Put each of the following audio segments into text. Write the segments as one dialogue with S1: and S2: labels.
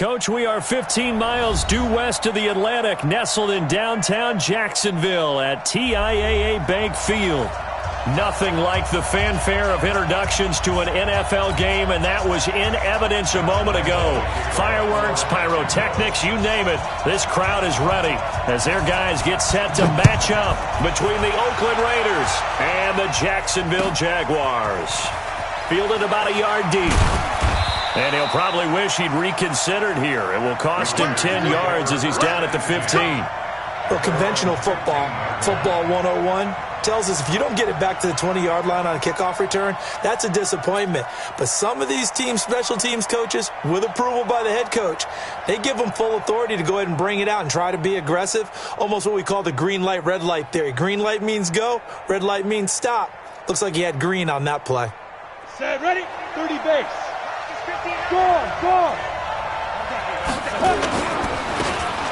S1: Coach, we are 15 miles due west of the Atlantic, nestled in downtown Jacksonville at TIAA Bank Field. Nothing like the fanfare of introductions to an NFL game, and that was in evidence a moment ago. Fireworks, pyrotechnics, you name it. This crowd is ready as their guys get set to match up between the Oakland Raiders and the Jacksonville Jaguars. Fielded about a yard deep. And he'll probably wish he'd reconsidered here. It will cost him 10 yards as he's down at the 15.
S2: Well, conventional football 101, tells us if you don't get it back to the 20-yard line on a kickoff return, that's a disappointment. But some of these special teams coaches, with approval by the head coach, they give them full authority to go ahead and bring it out and try to be aggressive, almost what we call the green light, red light theory. Green light means go, red light means stop. Looks like he had green on that play.
S3: Set, ready, 30 base. Go.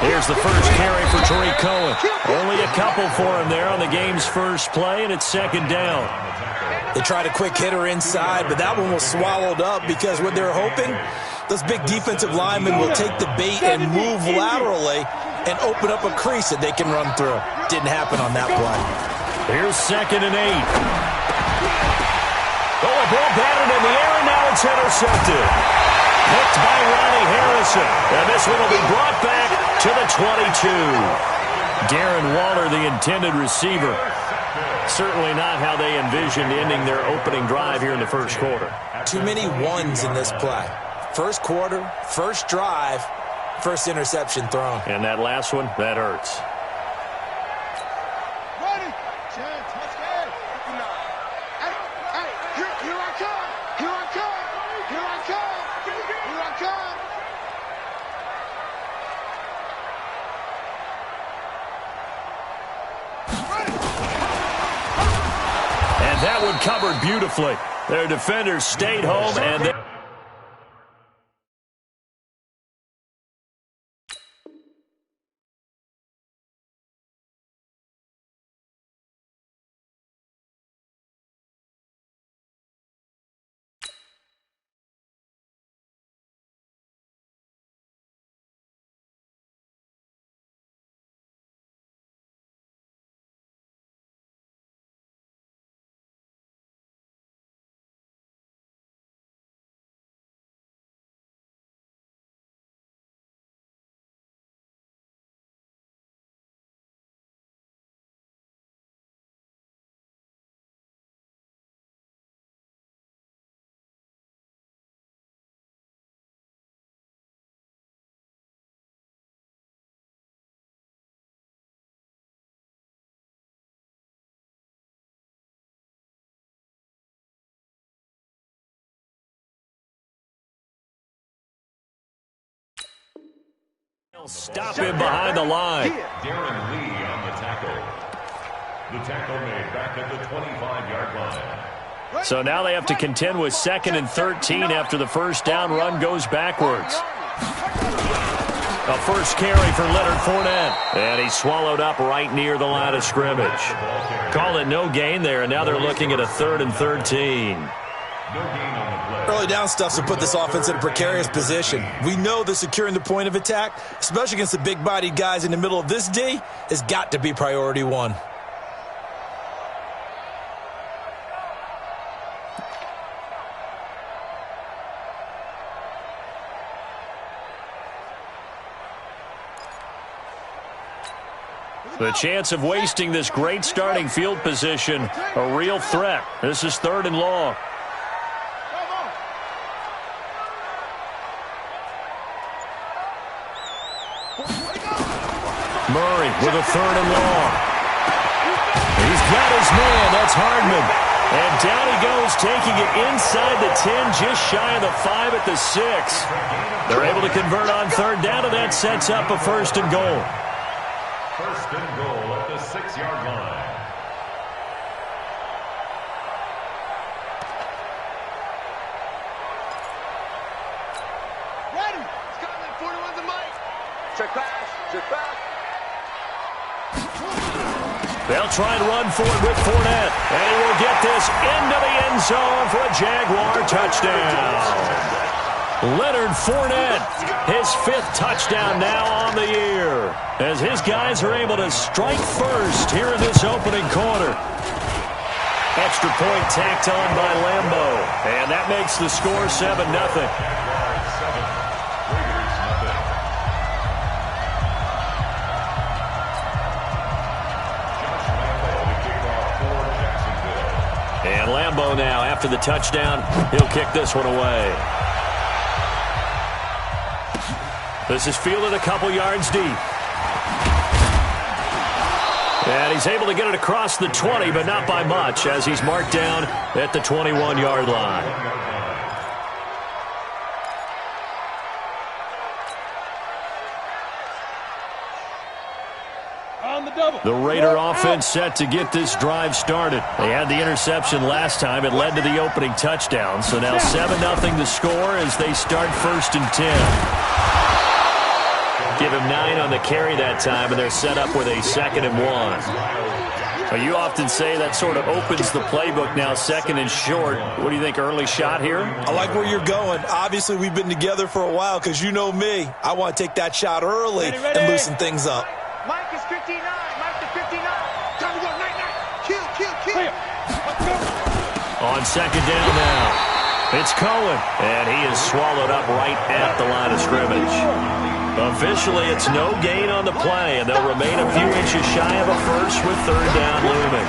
S1: Here's the first carry for Tariq Cohen. Only a couple for him there on the game's first play, and it's second down.
S2: They tried a quick hitter inside, but that one was swallowed up because what they're hoping, those big defensive linemen will take the bait and move laterally and open up a crease that they can run through. Didn't happen on that play.
S1: Here's 2nd and 8. Oh, a ball batted in the air, and now it's intercepted. Picked by Ronnie Harrison. And this one will be brought back to the 22. Darren Waller, the intended receiver. Certainly not how they envisioned ending their opening drive here in the first quarter.
S2: Too many ones in this play. First quarter, first drive, first interception thrown.
S1: And that last one, that hurts. That one covered beautifully. Their defenders stayed home, and they... Stop him behind the line.
S4: Darren Lee on the tackle. The tackle made back at the 25-yard line.
S1: So now they have to contend with 2nd and 13 after the first down run goes backwards. A first carry for Leonard Fournette. And he's swallowed up right near the line of scrimmage. Call it no gain there, and now they're looking at a 3rd and 13.
S2: Early down stuff to put this offense in a precarious position. We know that securing the point of attack, especially against the big-bodied guys in the middle of this D, has got to be priority one.
S1: The chance of wasting this great starting field position, a real threat. This is 3rd and long. Murray with a 3rd and long. He's got his man. That's Hardman. And down he goes, taking it inside the 10, just shy of the 5 at the 6. They're able to convert on 3rd down, and that sets up a 1st and goal.
S4: 1st and goal at the 6-yard line.
S3: Ready. Scotland, 41 the mic. Check back.
S1: They'll try and run for it with Fournette. And he will get this into the end zone for a Jaguar touchdown. Leonard Fournette, his 5th touchdown now on the year, as his guys are able to strike first here in this opening quarter. Extra point tacked on by Lambeau, and that makes the score 7-0. And Lambeau now, after the touchdown, he'll kick this one away. This is fielded a couple yards deep. And he's able to get it across the 20, but not by much, as he's marked down at the 21-yard line. The Raider offense set to get this drive started. They had the interception last time. It led to the opening touchdown. So now 7-0 the score as they start 1st and 10. Give him 9 on the carry that time, and they're set up with a 2nd and 1. You often say that sort of opens the playbook now, 2nd and short. What do you think, early shot here?
S2: I like where you're going. Obviously, we've been together for a while because you know me. I want to take that shot early and loosen things up.
S3: Mike is 59. Mike is 59. Time to go. Night. Kill.
S1: On 2nd down now, it's Cohen, and he is swallowed up right at the line of scrimmage. Officially, it's no gain on the play, and they'll remain a few inches shy of a first with 3rd down looming.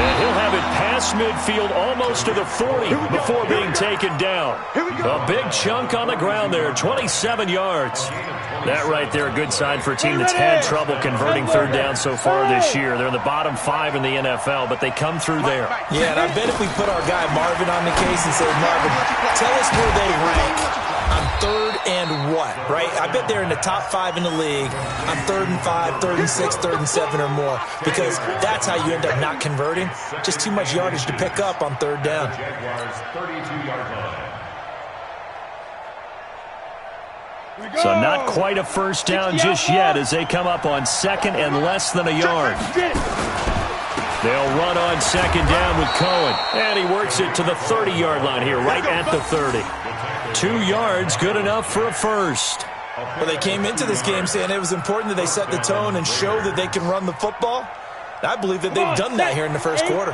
S1: And he'll have it past midfield almost to the 40 before being taken down. A big chunk on the ground there, 27 yards. That right there, a good sign for a team that's had trouble converting 3rd down so far this year. They're in the bottom 5 in the NFL, but they come through there.
S2: Yeah, and I bet if we put our guy Marvin on the case and say, Marvin, tell us where they rank on 3rd and what, right? I bet they're in the top 5 in the league on 3rd and 5, 3rd and 6, 3rd and 7 or more, because that's how you end up not converting. Just too much yardage to pick up on 3rd down.
S1: So not quite a first down just yet as they come up on 2nd and less than a yard. They'll run on 2nd down with Cohen, and he works it to the 30-yard line here, right at the 30. 2 yards, good enough for a first.
S2: Well, they came into this game saying it was important that they set the tone and show that they can run the football. I believe that they've done that here in the first quarter.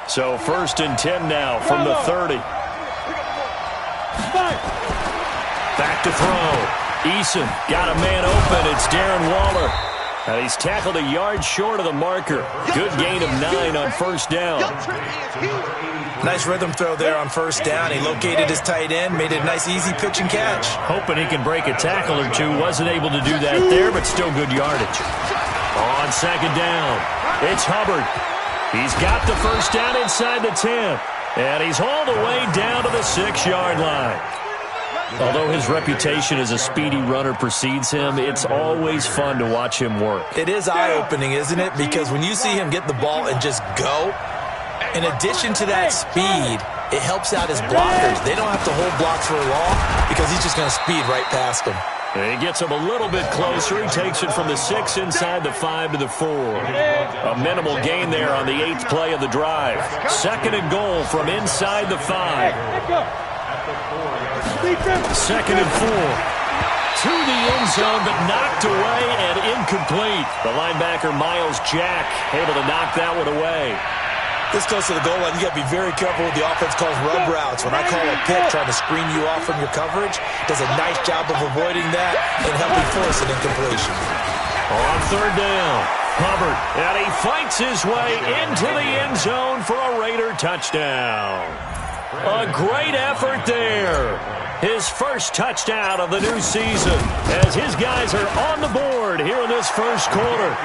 S1: So 1st and 10 now from the 30. Back to throw. Eason got a man open. It's Darren Waller. And he's tackled a yard short of the marker. Good gain of 9 on 1st down.
S2: Nice rhythm throw there on 1st down. He located his tight end, made it a nice easy pitch and catch.
S1: Hoping he can break a tackle or two. Wasn't able to do that there, but still good yardage. On 2nd down, it's Hubbard. He's got the 1st down inside the 10. And he's hauled away down to the 6-yard line. Although his reputation as a speedy runner precedes him, it's always fun to watch him work.
S2: It is eye-opening, isn't it? Because when you see him get the ball and just go, in addition to that speed, it helps out his blockers. They don't have to hold blocks for long because he's just going to speed right past them.
S1: And he gets him a little bit closer. He takes it from the 6 inside the 5 to the 4. A minimal gain there on the 8th play of the drive. 2nd and goal from inside the 5. 2nd and 4. To the end zone, but knocked away and incomplete. The linebacker, Miles Jack, able to knock that one away.
S2: This close to the goal line, you got to be very careful with the offense calls rub routes. When I call a pick, trying to screen you off from your coverage, does a nice job of avoiding that and helping force an incompletion.
S1: On 3rd down, Hubbard, and he fights his way into the end zone for a Raider touchdown. A great effort there. His first touchdown of the new season as his guys are on the board here in this first quarter.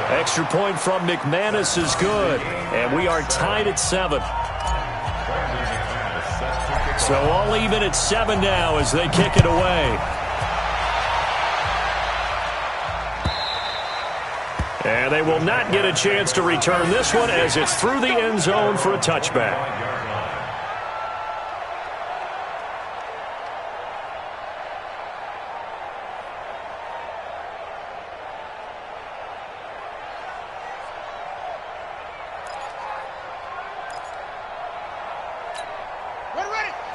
S1: Extra point from McManus is good, and we are tied at 7. So all even at 7 now as they kick it away. And they will not get a chance to return this one as it's through the end zone for a touchback.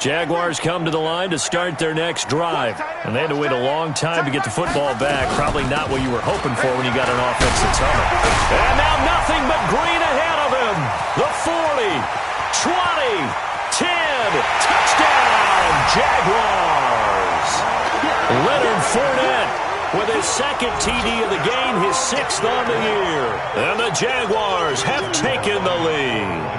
S1: Jaguars come to the line to start their next drive. And they had to wait a long time to get the football back. Probably not what you were hoping for when you got an offense that's humming. And now nothing but green ahead of him. The 40, 20, 10, touchdown, Jaguars. Leonard Fournette with his second TD of the game, his 6th on the year. And the Jaguars have taken the lead.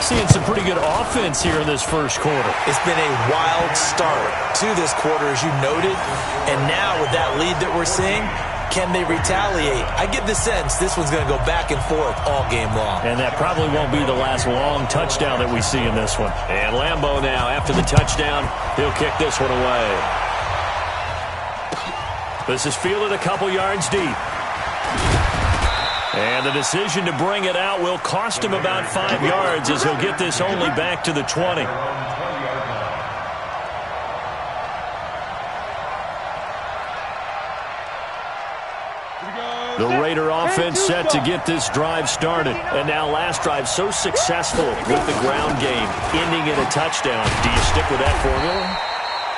S1: Seeing some pretty good offense here in this first quarter.
S2: It's been a wild start to this quarter, as you noted. And now with that lead that we're seeing, can they retaliate? I get the sense this one's going to go back and forth all game long.
S1: And that probably won't be the last long touchdown that we see in this one. And Lambeau now, after the touchdown, he'll kick this one away. This is fielded a couple yards deep. And the decision to bring it out will cost him about 5 yards as he'll get this only back to the 20. The Raider offense set to get this drive started. And now last drive so successful with the ground game, ending in a touchdown. Do you stick with that formula?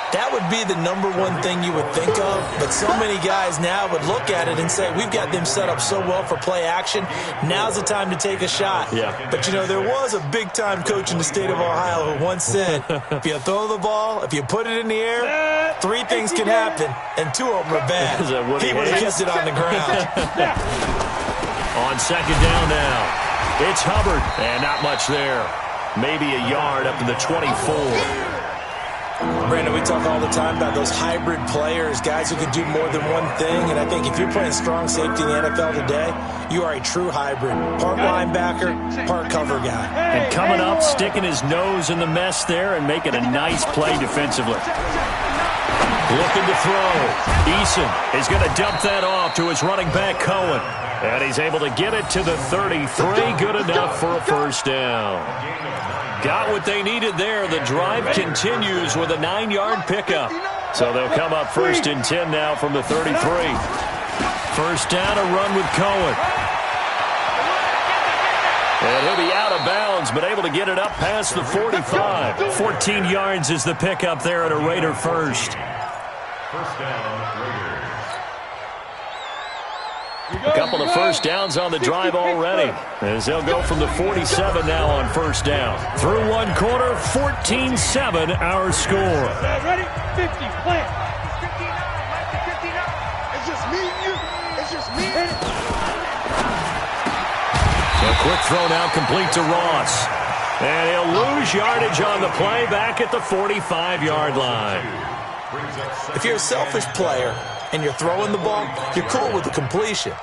S2: That would be the #1 thing you would think of, but so many guys now would look at it and say, we've got them set up so well for play action, now's the time to take a shot.
S1: Yeah.
S2: But, you know, there was a big-time coach in the state of Ohio who once said, if you throw the ball, if you put it in the air, 3 things can happen, and 2 of them are bad. He would have kept it on the ground.
S1: On second down now, it's Hubbard, and not much there. Maybe a yard up to the 24.
S2: Brandon, we talk all the time about those hybrid players, guys who can do more than one thing. And I think if you're playing strong safety in the NFL today, you are a true hybrid. Part linebacker, part cover guy.
S1: And coming up, sticking his nose in the mess there and making a nice play defensively. Looking to throw. Eason is going to dump that off to his running back, Cohen. And he's able to get it to the 33. Good enough for a first down. Got what they needed there. The drive continues with a 9-yard pickup. So they'll come up 1st and 10 now from the 33. First down, a run with Cohen. And he'll be out of bounds, but able to get it up past the 45. 14 yards is the pickup there at a Raider first.
S4: First down, Raiders.
S1: A couple of first downs on the drive already, as they'll go from the 47 now on first down. Through one quarter, 14-7 our score.
S3: Ready? 50, plant. 59. It's just me and you. It's just me and you.
S1: A quick throw now complete to Ross. And he'll lose yardage on the play back at the 45-yard line.
S2: If you're a selfish player and you're throwing the ball, you're cool with the completion.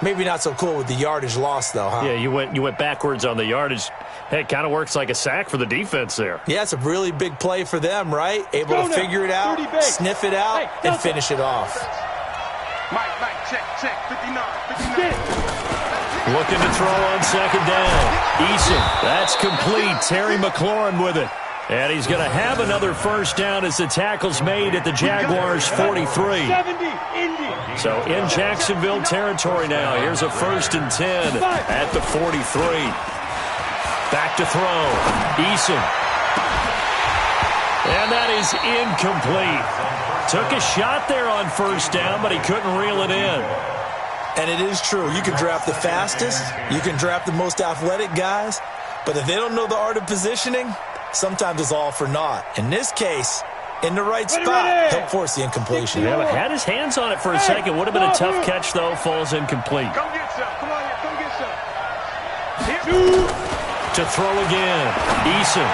S2: Maybe not so cool with the yardage loss, though, huh?
S1: Yeah, you went backwards on the yardage. Hey, it kind of works like a sack for the defense there.
S2: Yeah, it's a really big play for them, right? Able to figure it out, sniff it out, and finish it off.
S3: Mike, check, 59.
S1: Looking to throw on second down. Eason, that's complete. Terry McLaurin with it. And he's going to have another first down as the tackle's made at the Jaguars' 43. So in Jacksonville territory now. Here's a 1st and 10 at the 43. Back to throw. Eason. And that is incomplete. Took a shot there on first down, but he couldn't reel it in.
S2: And it is true. You can draft the fastest. You can draft the most athletic guys. But if they don't know the art of positioning, sometimes it's all for naught. In this case, in the right spot, he'll force the incompletion.
S1: Yeah, but had his hands on it for a second. Would have been a tough catch, though. Falls incomplete.
S3: Come get some. Come on here. Come get some.
S1: To throw again. Eason.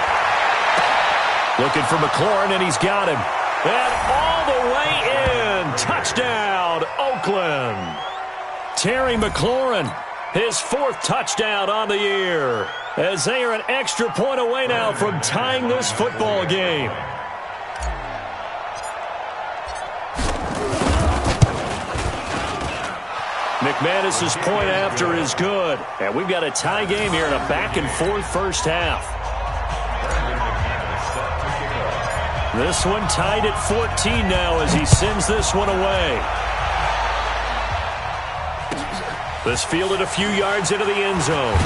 S1: Looking for McLaurin, and he's got him. And all the way in. Touchdown, Oakland. Terry McLaurin, his 4th touchdown on the year, as they are an extra point away now from tying this football game. McManus's point after is good. And we've got a tie game here in a back-and-forth first half. This one tied at 14 now as he sends this one away. This fielded a few yards into the end zone.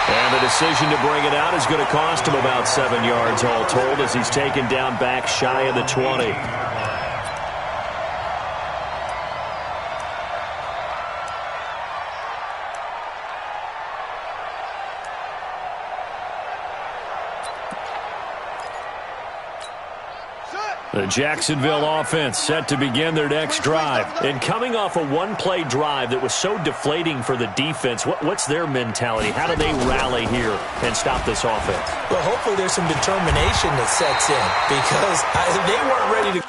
S1: And the decision to bring it out is going to cost him about 7 yards all told as he's taken down back shy of the 20. The Jacksonville offense set to begin their next drive. And coming off a one-play drive that was so deflating for the defense, what's their mentality? How do they rally here and stop this offense?
S2: Well, hopefully there's some determination that sets in because they weren't ready to...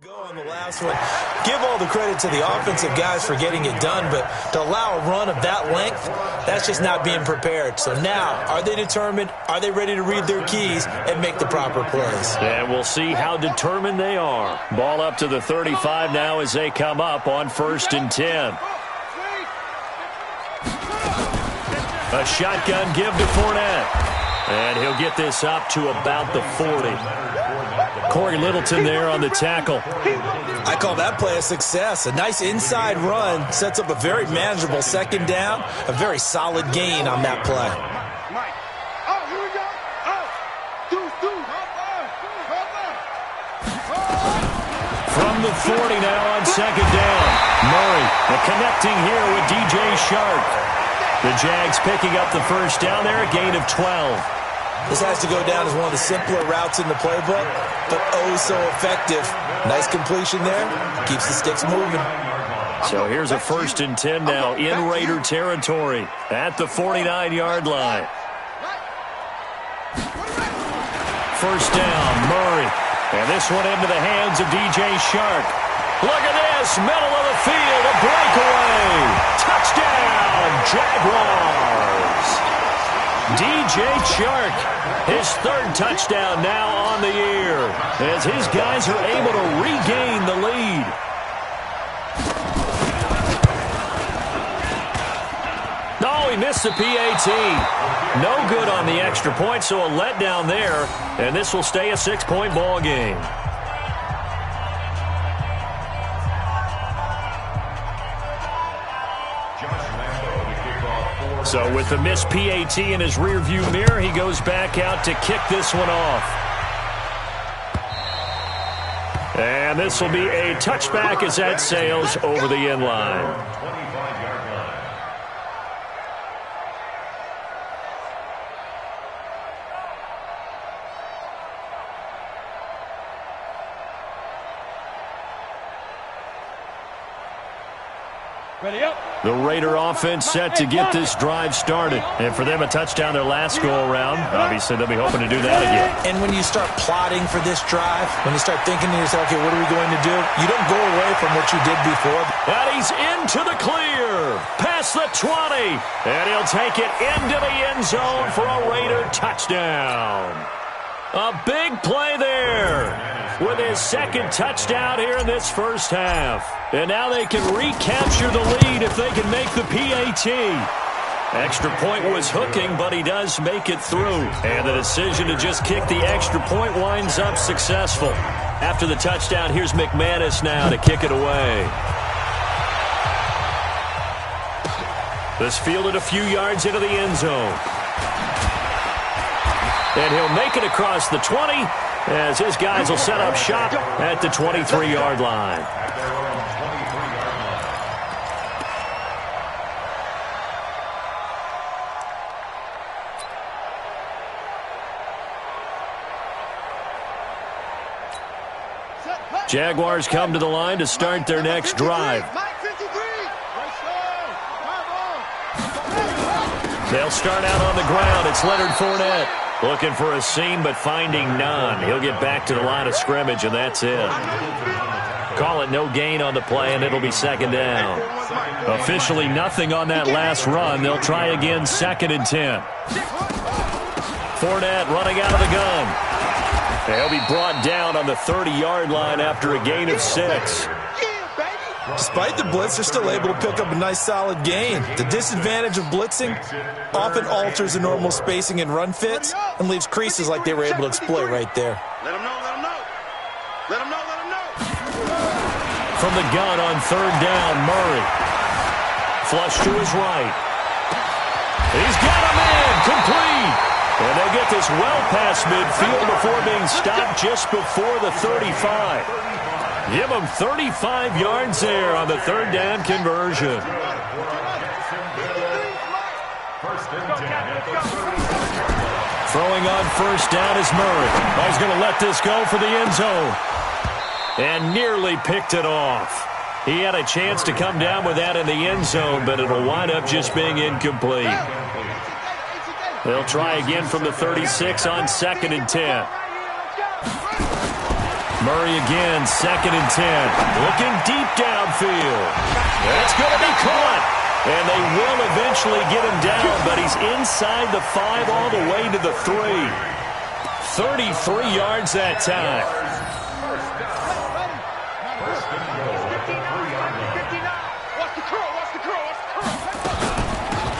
S2: Go on the last one. Give all the credit to the offensive guys for getting it done, but to allow a run of that length, that's just not being prepared. So now, are they determined? Are they ready to read their keys and make the proper plays?
S1: And we'll see how determined they are. Ball up to the 35 now as they come up on 1st and 10. A shotgun give to Fournette. And he'll get this up to about the 40. Corey Littleton there on the tackle.
S2: I call that play a success. A nice inside run sets up a very manageable second down. A very solid gain on that play.
S1: From the 40 now on second down. Murray, the connecting here with DJ Shark. The Jags picking up the first down there, a gain of 12.
S2: This has to go down as one of the simpler routes in the playbook, but oh so effective. Nice completion there. Keeps the sticks moving.
S1: So here's a 1st and 10 now in Raider territory at the 49-yard line. First down, Murray. And this one into the hands of DJ Shark. Look at this, middle of the field, a breakaway. Touchdown, Jaguars. DJ Shark, his 3rd touchdown now on the year, as his guys are able to regain the lead. Oh, he missed the PAT. No good on the extra point, so a letdown there, and this will stay a 6-point ball game. So with the missed PAT in his rearview mirror, he goes back out to kick this one off. And this will be a touchback as that sails over the end line.
S3: Ready up.
S1: The Raider offense set to get this drive started. And for them, a touchdown their last go-around. Obviously, they'll be hoping to do that again.
S2: And when you start plotting for this drive, when you start thinking to yourself, okay, what are we going to do? You don't go away from what you did before.
S1: And he's into the clear. Past the 20. And he'll take it into the end zone for a Raider touchdown. A big play there with his 2nd touchdown here in this first half. And now they can recapture the lead if they can make the PAT. Extra point was hooking, but he does make it through. And the decision to just kick the extra point winds up successful. After the touchdown, here's McManus now to kick it away. This fielded a few yards into the end zone. And he'll make it across the 20 as his guys will set up shop at the 23-yard line. Jaguars come to the line to start their next drive. They'll start out on the ground. It's Leonard Fournette. Looking for a seam, but finding none. He'll get back to the line of scrimmage, and that's it. Call it no gain on the play, and it'll be 2nd down. Officially nothing on that last run. They'll try again 2nd and 10. Fournette running out of the gun. He'll be brought down on the 30-yard line after a gain of 6.
S2: Despite the blitz, they're still able to pick up a nice solid gain. The disadvantage of blitzing often alters the normal spacing and run fits and leaves creases like they were able to exploit right there.
S3: Let him know, let him know. Let him know, let him know.
S1: From the gun on 3rd down, Murray. Flush to his right. He's got a man, complete. And they get this well past midfield before being stopped just before the 35. Give them 35 yards there on the 3rd down conversion. Throwing on 1st down is Murray. He's going to let this go for the end zone. And nearly picked it off. He had a chance to come down with that in the end zone, but it'll wind up just being incomplete. They'll try again from the 36 on 2nd and 10. Murray again, 2nd and 10. Looking deep downfield. That's going to be caught. And they will eventually get him down, but he's inside the 5 all the way to the 3. 33 yards that time.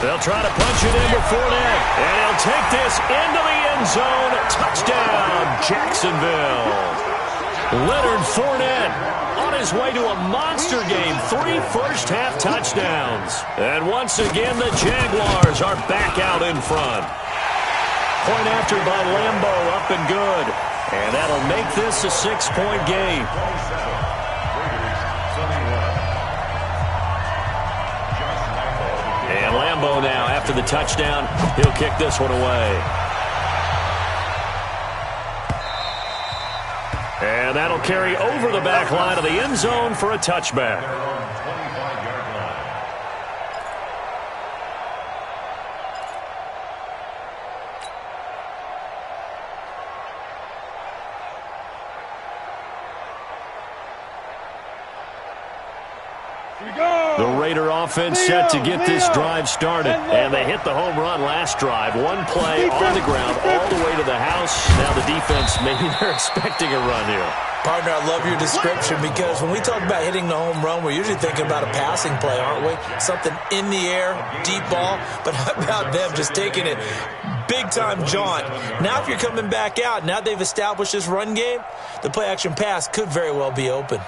S1: They'll try to punch it in with Fournette. And he'll take this into the end zone. Touchdown, Jacksonville. Leonard Fournette on his way to a monster game. 3 first-half touchdowns. And once again, the Jaguars are back out in front. Point after by Lambeau, up and good. And that'll make this a 6-point game. And Lambeau now, after the touchdown, he'll kick this one away. And that'll carry over the back line of the end zone for a touchback. The Raider offense set to get this drive started. And they hit the home run last drive. One play on the ground all the way to the house. Now the defense, maybe they're expecting a run here.
S2: Partner, I love your description because when we talk about hitting the home run, we're usually thinking about a passing play, aren't we? Something in the air, deep ball. But how about them just taking it big-time jaunt? Now if you're coming back out, now they've established this run game, the play-action pass could very well be open.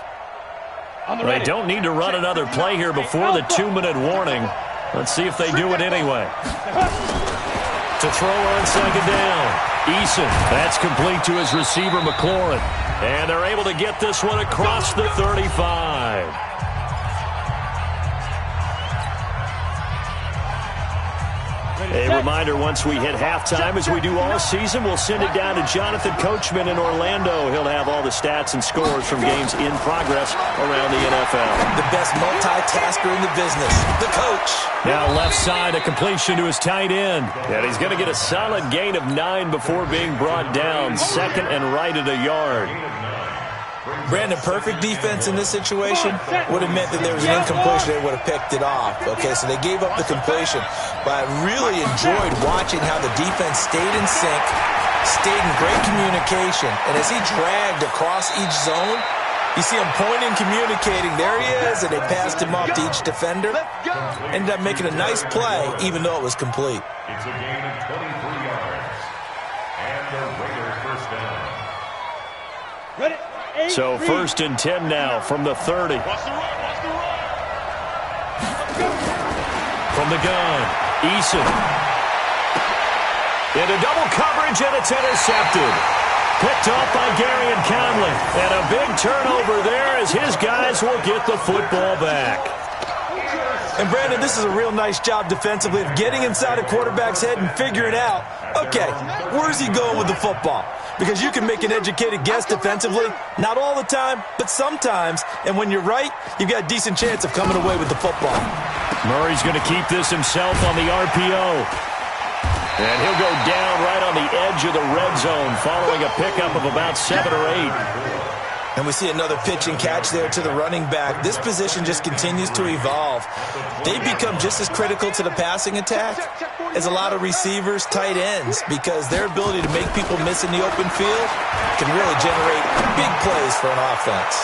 S1: They don't need to run another play here before the 2-minute warning. Let's see if they do it anyway. To throw on 2nd down. Eason, that's complete to his receiver, McLaurin. And they're able to get this one across the 35. A reminder, once we hit halftime, as we do all season, we'll send it down to Jonathan Coachman in Orlando. He'll have all the stats and scores from games in progress around the NFL.
S2: The best multitasker in the business, the coach.
S1: Now left side, a completion to his tight end. And he's going to get a solid gain of 9 before being brought down. 2nd and right at a yard.
S2: Brandon, perfect defense in this situation would have meant that there was an incompletion. They would have picked it off. Okay, so they gave up the completion. But I really enjoyed watching how the defense stayed in sync, stayed in great communication. And as he dragged across each zone, you see him pointing, communicating. There he is, and they passed him off to each defender. Ended up making a nice play, even though it was complete.
S4: It's a gain of 23 yards. And the Raiders first down.
S3: Ready?
S1: So 1st and 10 now from the 30.
S3: Watch the run, watch the run.
S1: From the gun, Eason. Into double coverage, and it's intercepted. Picked off by Gary and Conley. And a big turnover there as his guys will get the football back.
S2: And, Brandon, this is a real nice job defensively of getting inside a quarterback's head and figuring out, okay, where's he going with the football? Because you can make an educated guess defensively, not all the time, but sometimes. And when you're right, you've got a decent chance of coming away with the football.
S1: Murray's going to keep this himself on the RPO. And he'll go down right on the edge of the red zone following a pickup of about 7 or 8.
S2: And we see another pitch and catch there to the running back. This position just continues to evolve. They become just as critical to the passing attack as a lot of receivers, tight ends, because their ability to make people miss in the open field can really generate big plays for an offense.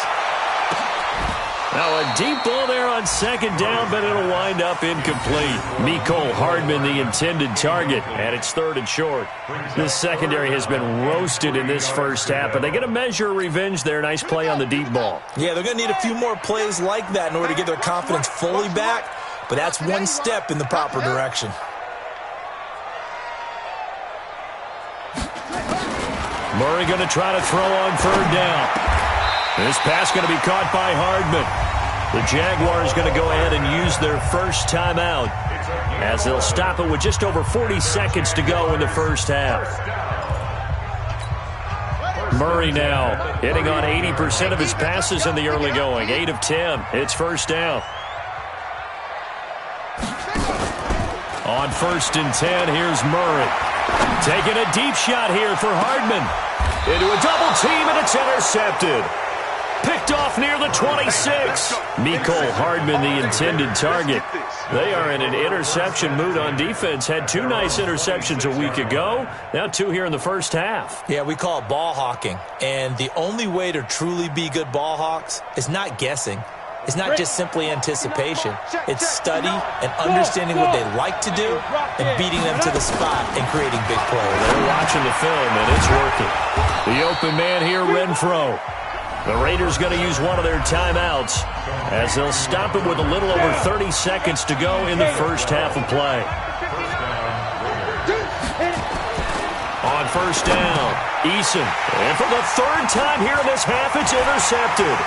S1: Now a deep ball there on second down, but it'll wind up incomplete. Mecole Hardman, the intended target, and it's 3rd and short. This secondary has been roasted in this first half, but they get a measure of revenge there. Nice play on the deep ball.
S2: Yeah, they're going to need a few more plays like that in order to get their confidence fully back, but that's one step in the proper direction.
S1: Murray going to try to throw on 3rd down. This pass going to be caught by Hardman. The Jaguars going to go ahead and use their first timeout as they'll stop it with just over 40 seconds to go in the first half. Murray now hitting on 80% of his passes in the early going. 8 of 10. It's 1st down. On 1st and 10, here's Murray. Taking a deep shot here for Hardman. Into a double team, and it's intercepted. Picked off near the 26. Mecole Hardman, the intended target. They are in an interception mood on defense. Had 2 nice interceptions a week ago. Now 2 here in the first half.
S2: Yeah, we call it ball hawking. And the only way to truly be good ball hawks is not guessing. It's not just simply anticipation. It's study and understanding what they like to do and beating them to the spot and creating big plays.
S1: They're watching the film, and it's working. The open man here, Renfro. The Raiders going to use one of their timeouts as they'll stop it with a little over 30 seconds to go in the first half of play. On 1st down, Eason. And for the 3rd time here in this half, it's intercepted.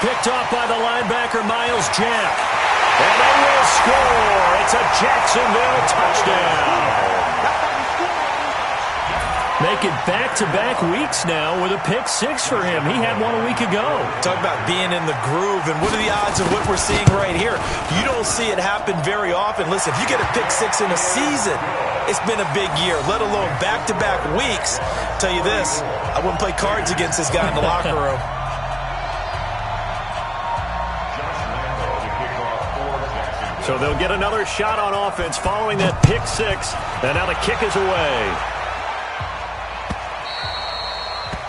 S1: Picked off by the linebacker, Miles Jack. And they will score. It's a Jacksonville touchdown. Make it back-to-back weeks now with a pick 6 for him. He had one a week ago.
S2: Talk about being in the groove, and what are the odds of what we're seeing right here? You don't see it happen very often. Listen, if you get a pick 6 in a season, it's been a big year, let alone back-to-back weeks. I'll tell you this, I wouldn't play cards against this guy in the locker room.
S1: So they'll get another shot on offense following that pick 6, and now the kick is away.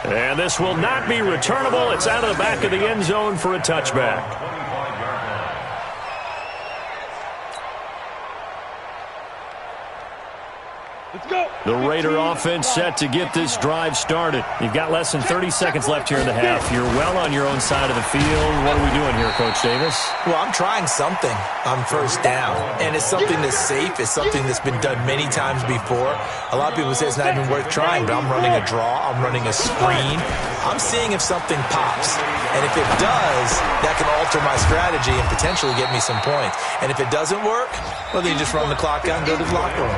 S1: And this will not be returnable. It's out of the back of the end zone for a touchback.
S3: Let's go.
S1: The Raider offense set to get this drive started. You've got less than 30 seconds left here in the half. You're well on your own side of the field. What are we doing here, Coach Davis?
S2: Well, I'm trying something on 1st down, and it's something that's safe. It's something that's been done many times before. A lot of people say it's not even worth trying, but I'm running a draw. I'm running a screen. I'm seeing if something pops. And if it does, that can alter my strategy and potentially get me some points. And if it doesn't work, well, then you just run the clock out and go to the locker room.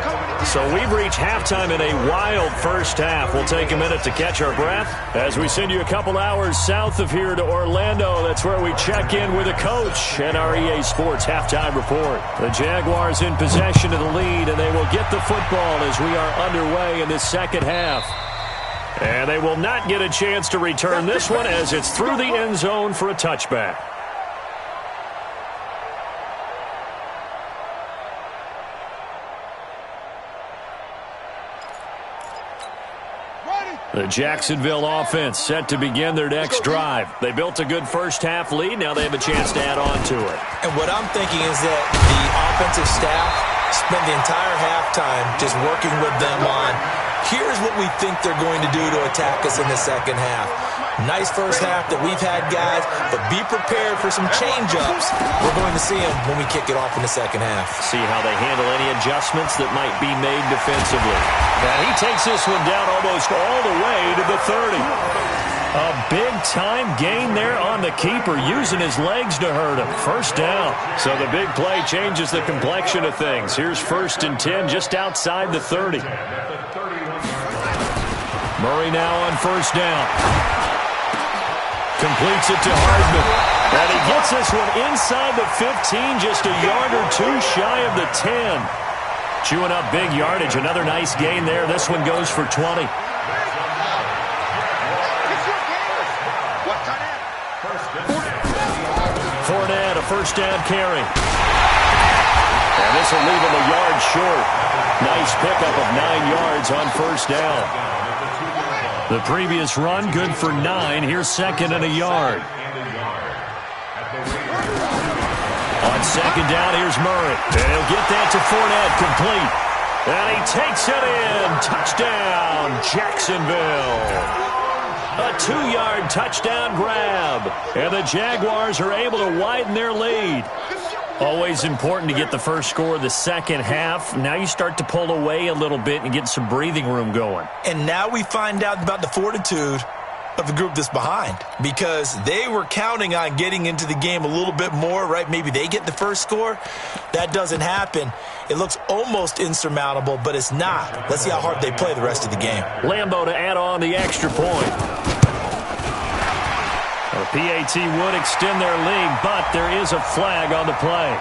S1: So we've reached halftime in a wild first half. We'll take a minute to catch our breath as we send you a couple hours south of here to Orlando. That's where we check in with a coach and our EA Sports halftime report. The Jaguars in possession of the lead, and they will get the football as we are underway in the second half. And they will not get a chance to return this one as it's through the end zone for a touchback. The Jacksonville offense set to begin their next drive. They built a good first half lead. Now they have a chance to add on to it.
S2: And what I'm thinking is that the offensive staff spent the entire halftime just working with them on here's what we think they're going to do to attack us in the second half. Nice first half that we've had, guys, but be prepared for some change-ups. We're going to see them when we kick it off in the second half.
S1: See how they handle any adjustments that might be made defensively. And he takes this one down almost all the way to the 30. A big-time gain there on the keeper, using his legs to hurt him. First down. So the big play changes the complexion of things. Here's 1st and 10 just outside the 30. Murray now on 1st down. Completes it to Hardman. And he gets this one inside the 15, just a yard or 2 shy of the 10. Chewing up big yardage. Another nice gain there. This one goes for 20.
S3: What kind of
S1: first down carry. And this will leave him a yard short. Nice pickup of 9 yards on first down. The previous run, good for 9. Here's second and a yard. On second down, here's Murray. And he'll get that to Fournette, complete. And he takes it in. Touchdown, Jacksonville. A 2-yard touchdown grab. And the Jaguars are able to widen their lead. Always important to get the first score of the second half. Now you start to pull away a little bit and get some breathing room going.
S2: And now we find out about the fortitude of the group that's behind, because they were counting on getting into the game a little bit more, right? Maybe they get the first score. That doesn't happen. It looks almost insurmountable, but it's not. Let's see how hard they play the rest of the game.
S1: Lambeau to add on the extra point. The PAT would extend their lead, but there is a flag on the play.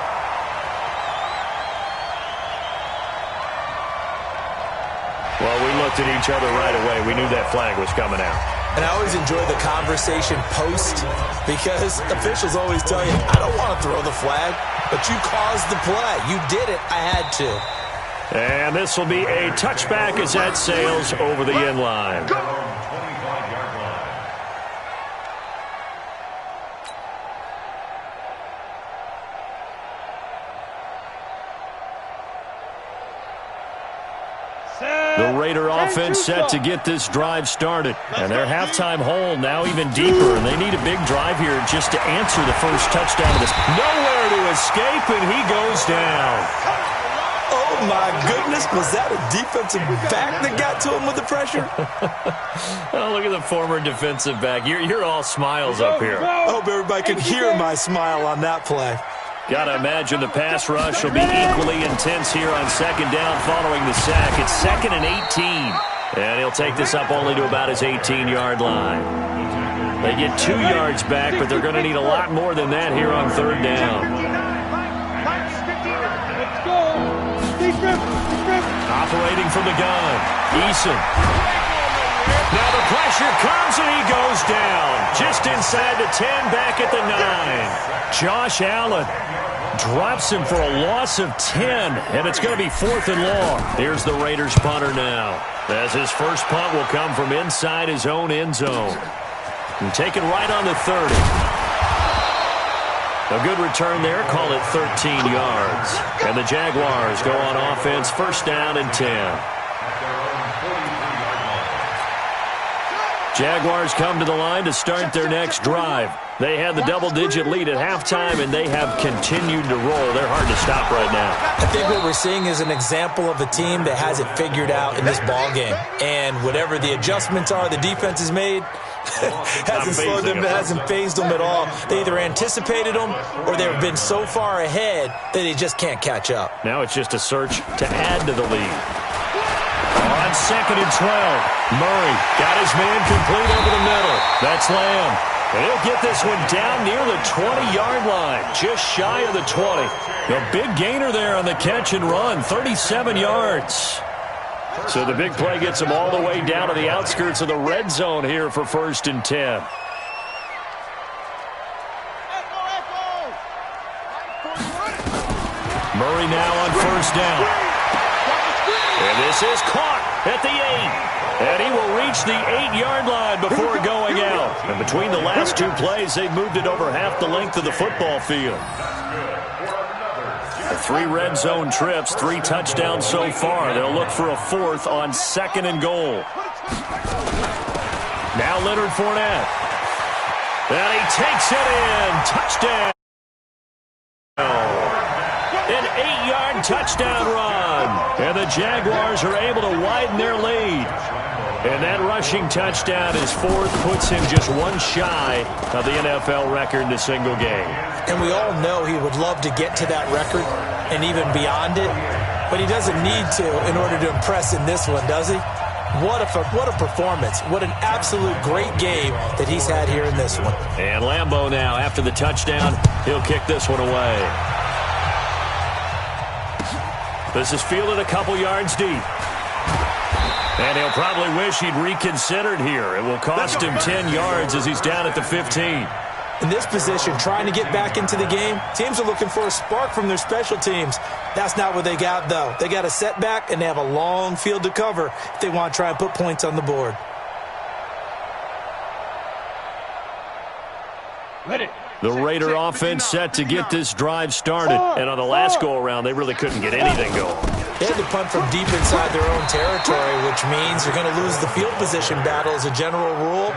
S1: Well, we looked at each other right away. We knew that flag was coming out.
S2: And I always enjoy the conversation post, because officials always tell you, I don't want to throw the flag, but you caused the play. You did it. I had to.
S1: And this will be a touchback as that sails over the end line. The Raider offense set to get this drive started. And their halftime hole now even deeper. And they need a big drive here just to answer the first touchdown of this. Nowhere to escape, and he goes down.
S2: Oh, my goodness. Was that a defensive back that got to him with the pressure?
S1: Oh, look at the former defensive back. You're all smiles up here.
S2: I hope everybody could hear my smile on that play.
S1: Got to imagine the pass rush will be equally intense here on second down following the sack. It's 2nd and 18. And he'll take this up only to about his 18-yard line. They get 2 yards back, but they're going to need a lot more than that here on third down. Operating from the gun, Eason. Now the pressure comes and he goes down. Just inside the 10, back at the 9. Josh Allen drops him for a loss of 10, and it's going to be 4th and long. Here's the Raiders punter now, as his first punt will come from inside his own end zone. And taken right on the 30. A good return there, call it 13 yards. And the Jaguars go on offense, first down and 10. Jaguars come to the line to start their next drive. They had the double-digit lead at halftime, and they have continued to roll. They're hard to stop right now.
S2: I think what we're seeing is an example of a team that has it figured out in this ballgame. And whatever the adjustments are the defense has made, hasn't slowed them, hasn't phased them at all. They either anticipated them or they've been so far ahead that they just can't catch up.
S1: Now it's just a search to add to the lead. On 2nd and 12, Murray got his man complete over the middle. That's Lamb. And he'll get this one down near the 20-yard line, just shy of the 20. A big gainer there on the catch and run, 37 yards. So the big play gets him all the way down to the outskirts of the red zone here for 1st and 10. Murray now on first down. And this is caught at the 8. And he will reach the 8-yard line before going out. And between the last 2 plays, they've moved it over half the length of the football field. 3 red zone trips, 3 touchdowns so far. They'll look for a 4th on 2nd and goal. Now Leonard Fournette. And he takes it in. Touchdown. An 8-yard touchdown run. And the Jaguars are able to widen their lead. And that rushing touchdown is 4th, puts him just 1 shy of the NFL record in a single game.
S2: And we all know he would love to get to that record and even beyond it, but he doesn't need to in order to impress in this one, does he? What a performance. What an absolute great game that he's had here in this one.
S1: And Lambeau now, after the touchdown, he'll kick this one away. This is fielded a couple yards deep. And he'll probably wish he'd reconsidered here. It will cost him 10 yards as he's down at the 15.
S2: In this position, trying to get back into the game, teams are looking for a spark from their special teams. That's not what they got, though. They got a setback, and they have a long field to cover if they want to try and put points on the board.
S1: The Raider offense set to get this drive started. And on the last go-around, they really couldn't get anything going.
S2: They had to punt from deep inside their own territory, which means you're going to lose the field position battle as a general rule.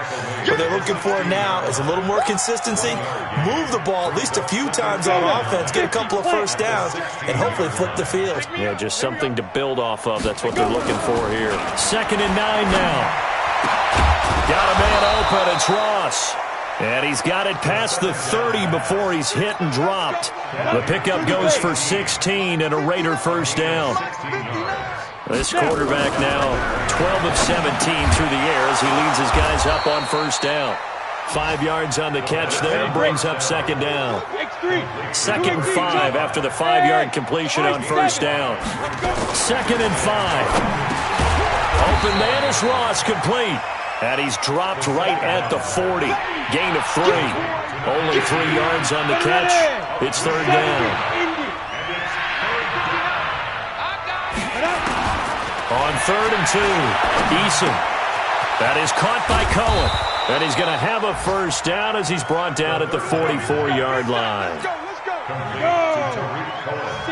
S2: What they're looking for now is a little more consistency, move the ball at least a few times on offense, get a couple of first downs, and hopefully flip the field.
S1: Yeah, just something to build off of. That's what they're looking for here. 2nd and 9 now. Got a man open. It's Ross. And he's got it past the 30 before he's hit and dropped. The pickup goes for 16 and a Raider first down. This quarterback now 12 of 17 through the air as he leads his guys up on first down. 5 yards on the catch there, brings up 2nd down. 2nd and 5 after the 5-yard completion on first down. 2nd and 5. Open man is Ross, complete. And he's dropped right at the 40. Gain of 3. Only 3 yards on the catch. It's 3rd down. On 3rd and 2, Eason. That is caught by Cohen. And he's going to have a first down as he's brought down at the 44-yard line.
S3: Let's go. Go.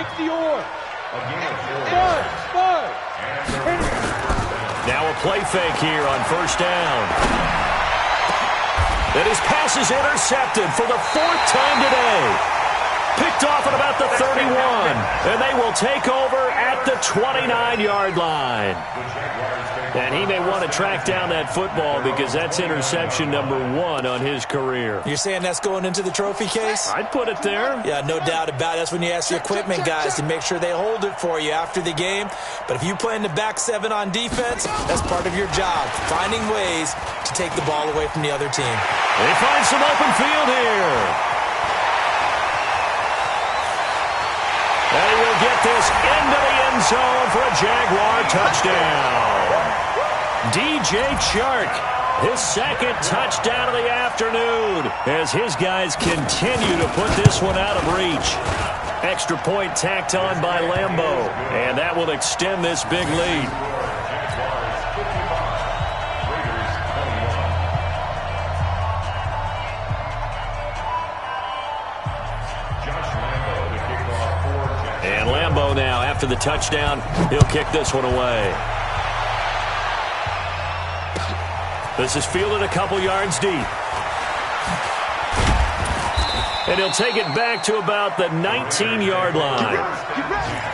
S3: 60 or. Spud.
S1: Now a play fake here on first down. And his pass is intercepted for the 4th time today. Picked off at about the 31. And they will take over at the 29-yard line. And he may want to track down that football because that's interception number 1 on his career.
S2: You're saying that's going into the trophy case?
S1: I'd put it there.
S2: Yeah, no doubt about it. That's when you ask the equipment guys to make sure they hold it for you after the game. But if you play in the back 7 on defense, that's part of your job, finding ways to take the ball away from the other team.
S1: They find some open field here. And he will get this into the end zone for a Jaguar touchdown. DJ Chark, his 2nd touchdown of the afternoon as his guys continue to put this one out of reach. Extra point tacked on by Lambeau, and that will extend this big lead. And Lambeau now, after the touchdown, he'll kick this one away. This is fielded a couple yards deep. And he'll take it back to about the 19-yard line.
S3: Get ready.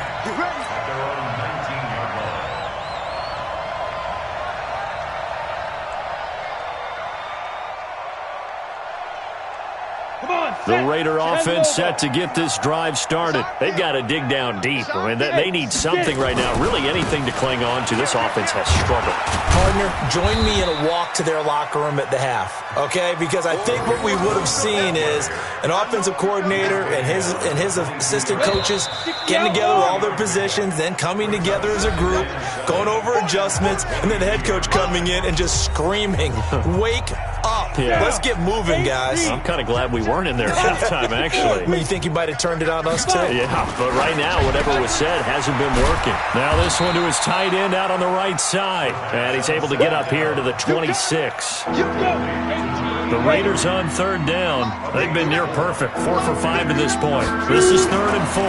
S1: The Raider offense set to get this drive started. They've got to dig down deep. I mean, they need something right now, really anything to cling on to. This offense has struggled.
S2: Partner, join me in a walk to their locker room at the half, okay? Because I think what we would have seen is an offensive coordinator and his assistant coaches getting together with all their positions, then coming together as a group, going over adjustments, and then the head coach coming in and just screaming, "Wake up.
S1: Yeah.
S2: Let's get moving, guys."
S1: I'm kind of glad we weren't in there at halftime, actually.
S2: You think you might have turned it on us, too?
S1: Yeah, but right now, whatever was said hasn't been working. Now this one to his tight end out on the right side. And he's able to get up here to the 26. The Raiders on 3rd down. They've been near perfect. 4 for 5 to this point. This is 3rd and 4.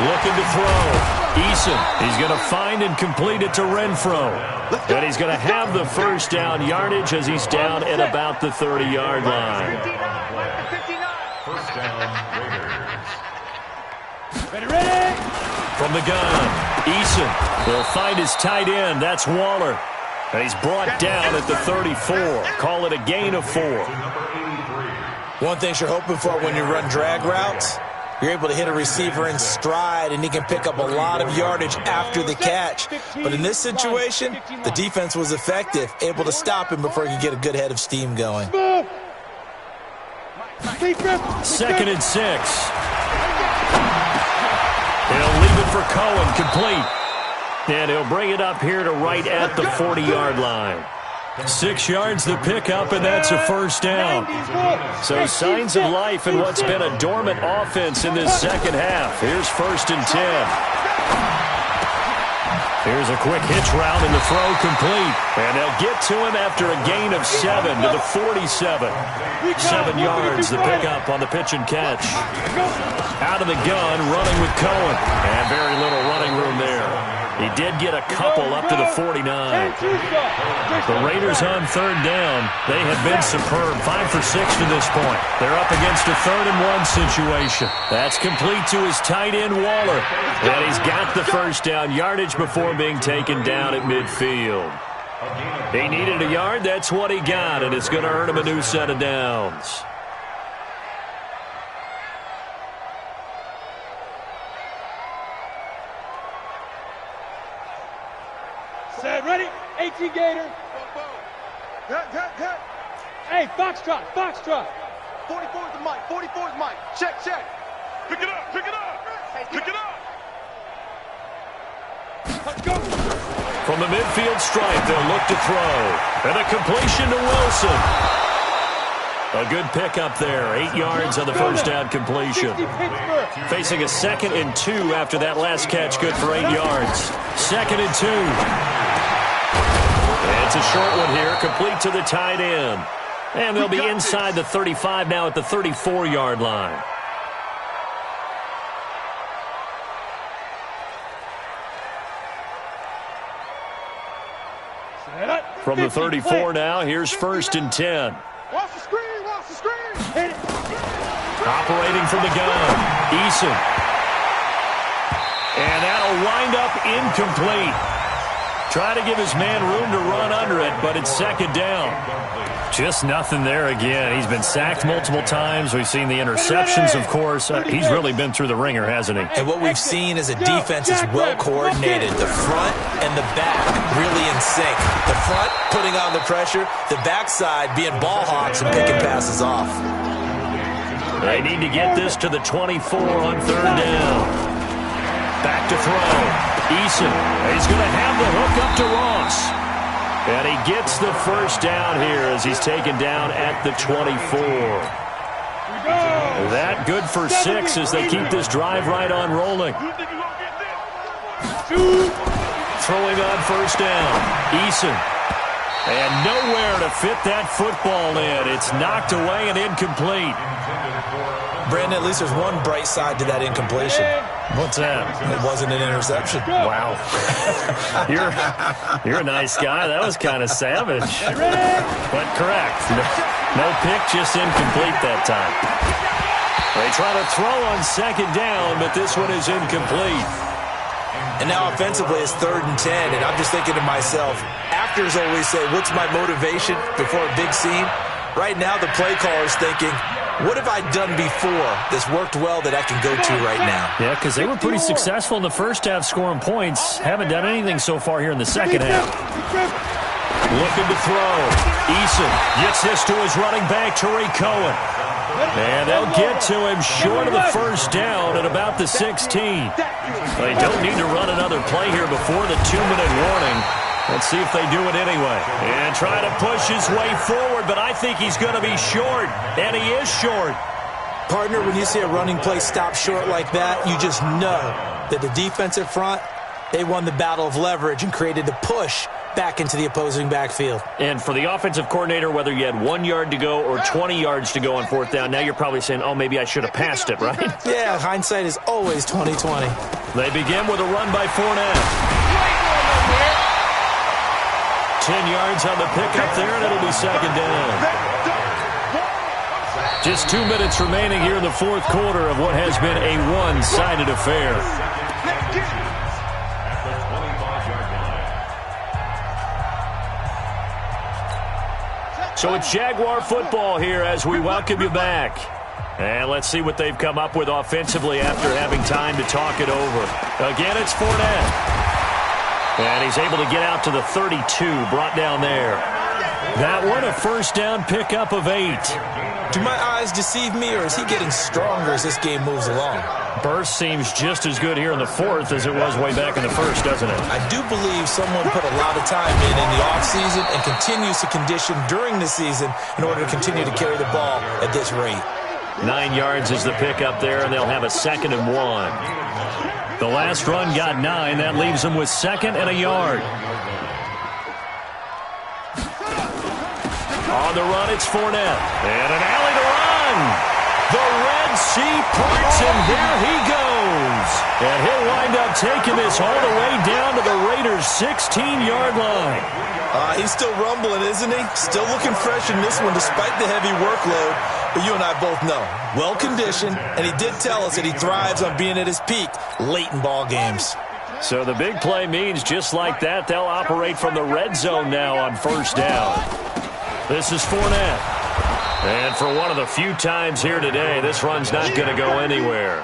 S1: Looking to throw. Eason, he's going to find and complete it to Renfro. And he's going to have the first down yardage as he's down at about the 30-yard line.
S4: First down, Raiders.
S3: Ready.
S1: From the gun, Eason will find his tight end. That's Waller. And he's brought down at the 34. Call it a gain of 4.
S2: One thing you're hoping for when you run drag routes, you're able to hit a receiver in stride, and he can pick up a lot of yardage after the catch. But in this situation, the defense was effective, able to stop him before he could get a good head of steam going.
S1: 2nd and 6. He'll leave it for Cohen, complete. And he'll bring it up here to right at the 40-yard line. 6 yards the pickup, and that's a first down. So signs of life in what's been a dormant offense in this second half. Here's 1st and 10. Here's a quick hitch route, and the throw complete. And they'll get to him after a gain of 7 to the 47. 7 yards, the pickup on the pitch and catch. Out of the gun, running with Cohen. And very little running room there. He did get a couple up to the 49. The Raiders on 3rd down. They have been superb. 5 for 6 to this point. They're up against a 3rd and 1 situation. That's complete to his tight end, Waller. And he's got the first down yardage before being taken down at midfield. He needed a yard. That's what he got, and it's going to earn him a new set of downs.
S3: Set, ready? 18 Gator. Hey, Foxtrot, Foxtrot. 44's the mic, 44's mic. Check. Pick it up. Pick it up. Let's go.
S1: From the midfield stripe, they'll look to throw. And a completion to Wilson. A good pickup there. 8 yards on the first down completion. Facing a 2nd and 2 after that last catch, good for 8 yards. 2nd and 2. It's a short one here, complete to the tight end. And they'll be inside the 35 now at the 34-yard line. From the 34 now, here's 1st and 10.
S3: Watch the screen. Hit it.
S1: Operating from the gun, Eason. And that'll wind up incomplete. Try to give his man room to run under it, but it's 2nd down. Just nothing there again. He's been sacked multiple times. We've seen the interceptions, of course. He's really been through the ringer, hasn't he?
S2: And what we've seen is a defense is well coordinated. The front and the back really in sync. The front putting on the pressure, the backside being ball hawks and picking passes off.
S1: They need to get this to the 24 on 3rd down. Back to throw. Eason. He's going to have the hook up to Ross. And he gets the first down here as he's taken down at the 24. That good for 6 as they keep this drive right on rolling. Throwing on 1st down. Eason. And nowhere to fit that football in. It's knocked away and incomplete.
S2: Brandon, at least there's one bright side to that incompletion.
S1: What's that?
S2: It wasn't an interception.
S1: Wow. You're a nice guy. That was kind of savage. But correct. No pick, just incomplete that time. They try to throw on 2nd down, but this one is incomplete.
S2: And now offensively it's 3rd and 10, and I'm just thinking to myself, actors always say, what's my motivation before a big scene? Right now the play caller's thinking, what have I done before that's worked well that I can go to right now?
S1: Yeah, because they were pretty successful in the first half scoring points. Haven't done anything so far here in the second half. Looking to throw. Eason gets this to his running back, Tariq Cohen. And they'll get to him short of the first down at about the 16. They don't need to run another play here before the 2-minute warning. Let's see if they do it anyway. And try to push his way forward, but I think he's going to be short. And he is short.
S2: Partner, when you see a running play stop short like that, you just know that the defensive front, they won the battle of leverage and created the push back into the opposing backfield.
S1: And for the offensive coordinator, whether you had 1 yard to go or 20 yards to go on 4th down, now you're probably saying, oh, maybe I should have passed it, right?
S2: Yeah, hindsight is always 20/20.
S1: They begin with a run by Fournette. 10 yards on the pickup there, and it'll be 2nd down. Just 2 minutes remaining here in the 4th quarter of what has been a one-sided affair. So it's Jaguar football here as we welcome you back. And let's see what they've come up with offensively after having time to talk it over. Again, it's Fournette. And he's able to get out to the 32, brought down there. That one, a first down pickup of 8.
S2: Do my eyes deceive me, or is he getting stronger as this game moves along?
S1: Burst seems just as good here in the fourth as it was way back in the first, doesn't it?
S2: I do believe someone put a lot of time in the offseason and continues to condition during the season in order to continue to carry the ball at this rate.
S1: 9 yards is the pickup there, and they'll have a 2nd and 1. The last run got 9. That leaves them with 2nd and a yard. On the run, it's Fournette. And an alley to run. The Red Sea parts, and there he goes. And he'll wind up taking this all the way down to the Raiders' 16-yard line.
S2: He's still rumbling, isn't he? Still looking fresh in this one despite the heavy workload. But you and I both know, well-conditioned, and he did tell us that he thrives on being at his peak late in ball games.
S1: So the big play means just like that, they'll operate from the red zone now on 1st down. This is Fournette. And for one of the few times here today, this run's not going to go anywhere.